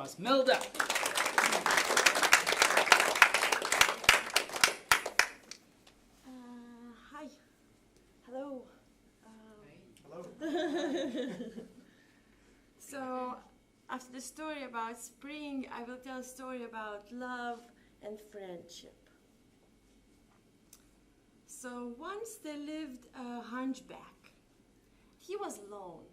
us Milda. Hi. Hello. Hello. So, after the story about spring, I will tell a story about love and friendship. So, once there lived a hunchback. He was alone.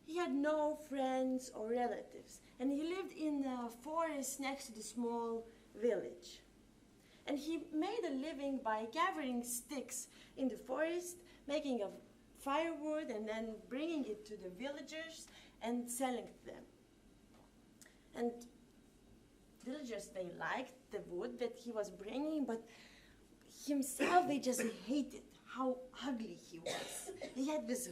He had no friends or relatives, and he lived in the forest next to the small village. And he made a living by gathering sticks in the forest, making a firewood, and then bringing it to the villagers and selling them. And villagers, they liked the wood that he was bringing, but himself, they just hated how ugly he was. He had this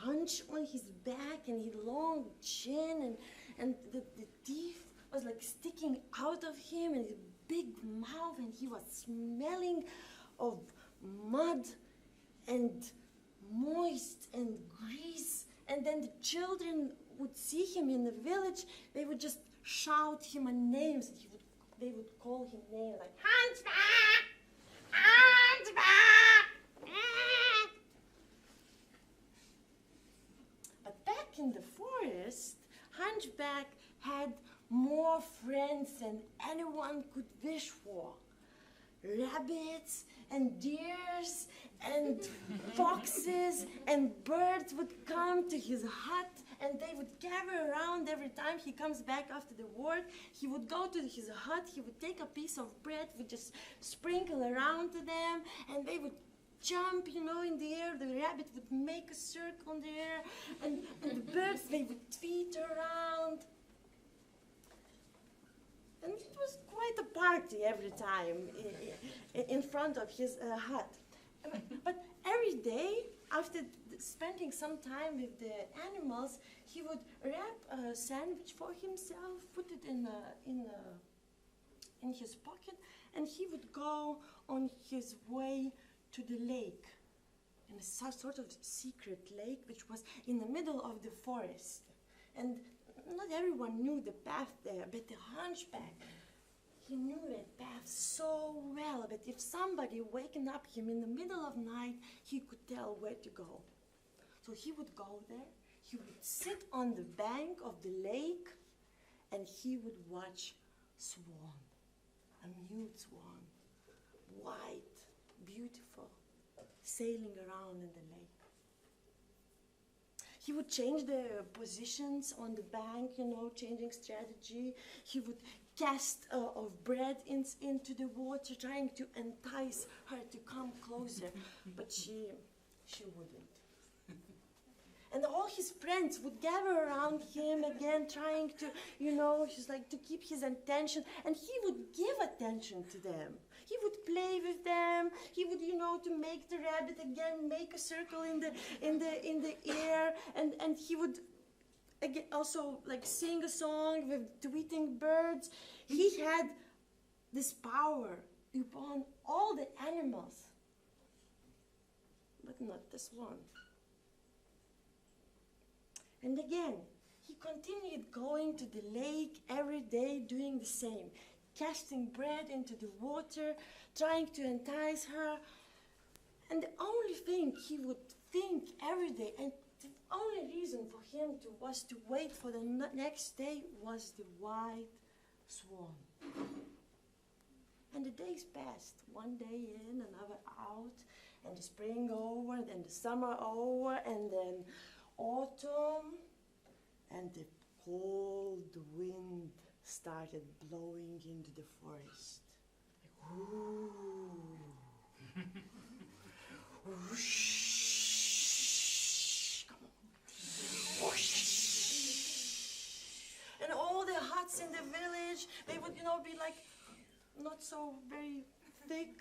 hunch on his back, and he had long chin, and the teeth was like sticking out of him, and his big mouth, and he was smelling of mud and moist and grease. And then the children would see him in the village, they would just shout him names, and they would call him names like Hunchback! Hunchback! But back in the forest, Hunchback had more friends than anyone could wish for. Rabbits and deers and foxes and birds would come to his hut, and they would gather around every time he comes back after the work. He would go to his hut, he would take a piece of bread, would just sprinkle around to them, and they would jump, in the air. The rabbit would make a circle in the air, and the birds, they would tweet around. And it was quite a party every time in front of his hut. But every day, after spending some time with the animals, he would wrap a sandwich for himself, put it in his pocket, and he would go on his way to the lake, in a sort of secret lake, which was in the middle of the forest. And not everyone knew the path there, but the hunchback, he knew that path so well that if somebody wakened up him in the middle of night, he could tell where to go. So he would go there, he would sit on the bank of the lake, and he would watch swan, a mute swan, white, beautiful, sailing around in the lake. He would change the positions on the bank, changing strategy. He would cast of bread into the water, trying to entice her to come closer, but she wouldn't. And all his friends would gather around him again, trying to, to keep his attention, and he would give attention to them. He would play with them. He would, to make the rabbit again make a circle in the air, and he would again also sing a song with tweeting birds. He had this power upon all the animals, but not this one. And again, he continued going to the lake every day, doing the same, casting bread into the water, trying to entice her. And the only thing he would think every day, and the only reason for him was to wait for the next day, was the white swan. And the days passed, one day in, another out, and the spring over, and then the summer over, and then autumn, and the cold wind started blowing into the forest. Ooh. Whoosh. Come on. Whoosh. And all the huts in the village, they would, be not so very thick.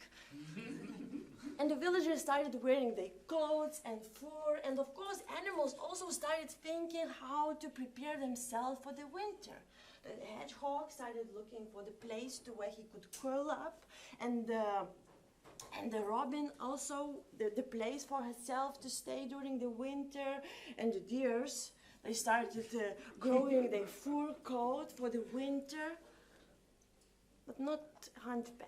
And the villagers started wearing their clothes and fur, and of course animals also started thinking how to prepare themselves for the winter. The hedgehog started looking for the place where he could curl up, and the robin also the place for herself to stay during the winter, and the deers, They started growing their fur coat for the winter, but not Hunchback.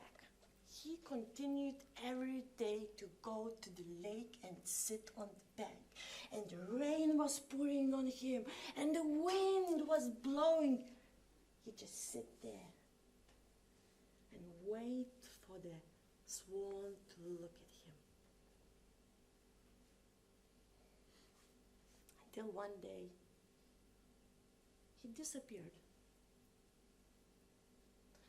He continued every day to go to the lake and sit on the bank. And the rain was pouring on him, and the wind was blowing. He'd just sit there and wait for the swan to look at him. Until one day, he disappeared.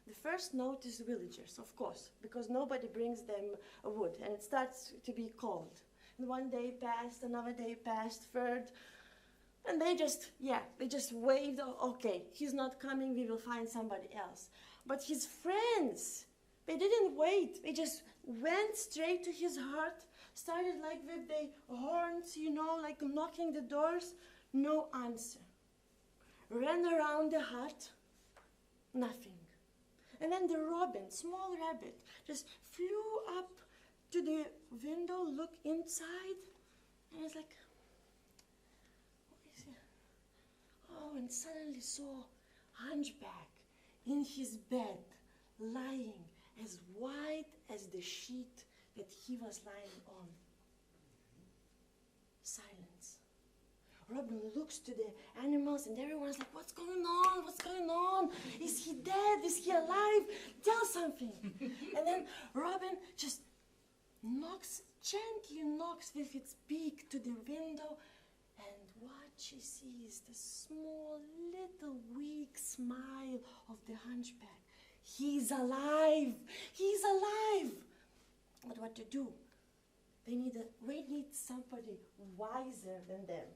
The first noticed villagers, of course, because nobody brings them a wood, and it starts to be cold. And one day passed, another day passed, third, and they just waved, okay, he's not coming, we will find somebody else. But his friends, they didn't wait, they just went straight to his hut, started like with their horns, like knocking the doors, no answer. Ran around the hut, nothing. And then the robin, small rabbit, just flew up to the window, looked inside, and was like, what is it? Oh, and suddenly saw Hunchback in his bed, lying as white as the sheet that he was lying on. Silence. Robin looks to the animals and everyone's like, what's going on? What's going on? Is he dead? Is he alive? Tell something. And then Robin just gently knocks with its beak to the window, and what she sees, the small, little, weak smile of the Hunchback. He's alive! He's alive! But what to do? We need somebody wiser than them.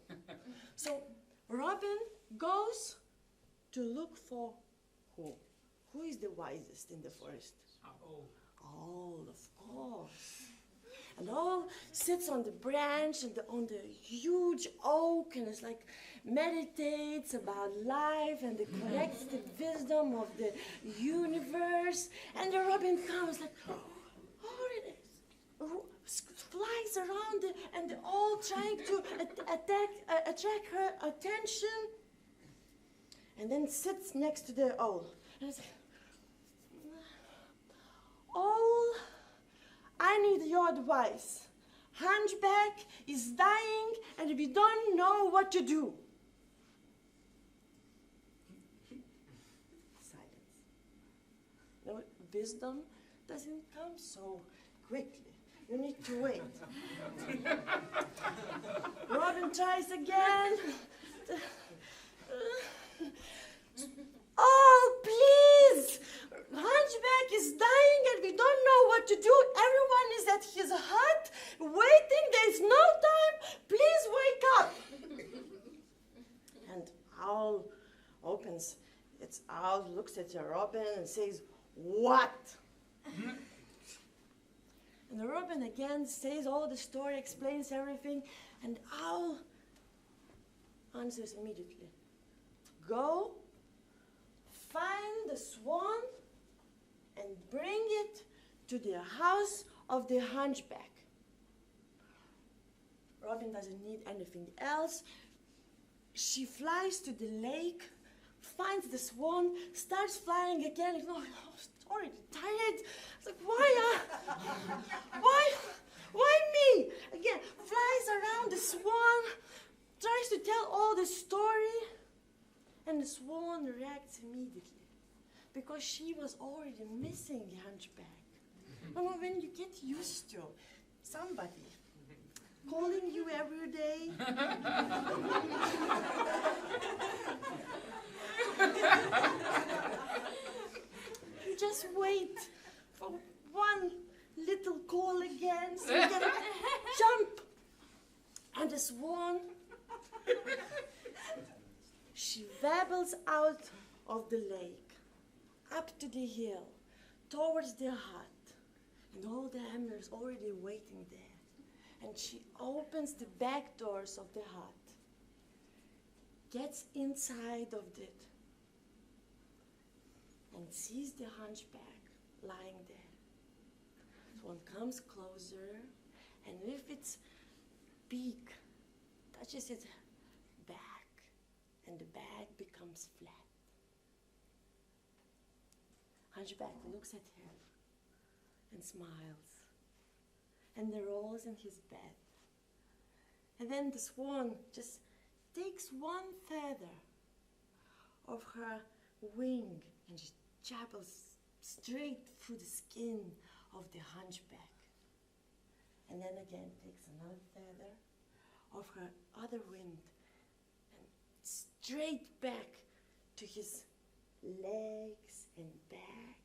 So Robin goes to look for who? Who is the wisest in the forest? Owl, of course. And Owl sits on the branch and on the huge oak and is like meditates about life and collects the wisdom of the universe. And the Robin comes like, oh, it is. Flies around and they're all trying to attract her attention, and then sits next to the owl. And it's like, Owl, I need your advice. Hunchback is dying and we don't know what to do. Silence. No, wisdom doesn't come so quickly. You need to wait. Robin tries again. Oh, please! Hunchback is dying and we don't know what to do. Everyone is at his hut waiting. There's no time. Please wake up. And Owl opens its eyes, looks at Robin and says, what? And the Robin again says all the story, explains everything, and Owl answers immediately. Go, find the swan, and bring it to the house of the Hunchback. Robin doesn't need anything else. She flies to the lake, finds the swan, starts flying again. Already tired. It's like, why me? Again, flies around the swan, tries to tell all the story, and the swan reacts immediately because she was already missing the Hunchback. And when you get used to somebody calling you every day, you just wait for one little call again so you can jump. And the swan, she wabbles out of the lake, up to the hill, towards the hut. And all the animals already waiting there. And she opens the back doors of the hut, gets inside of it, and sees the Hunchback lying there. Swan comes closer, and with its beak touches its back and the bag becomes flat. Hunchback looks at her and smiles and rolls in his bed. And then the swan just takes one feather of her wing and just jabs straight through the skin of the hunchback. And then again takes another feather of her other wing and straight back to his legs and back.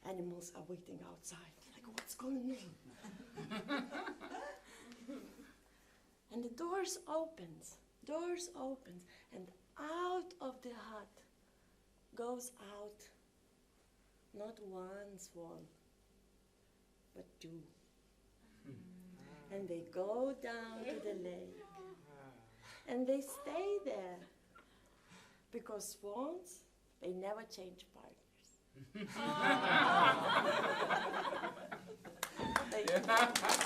Animals are waiting outside, like, what's going on? And the doors opens, and out of the hut goes out not one swan, but two. And they go down to the lake, and they stay there, because swans, they never change partners. Thank you.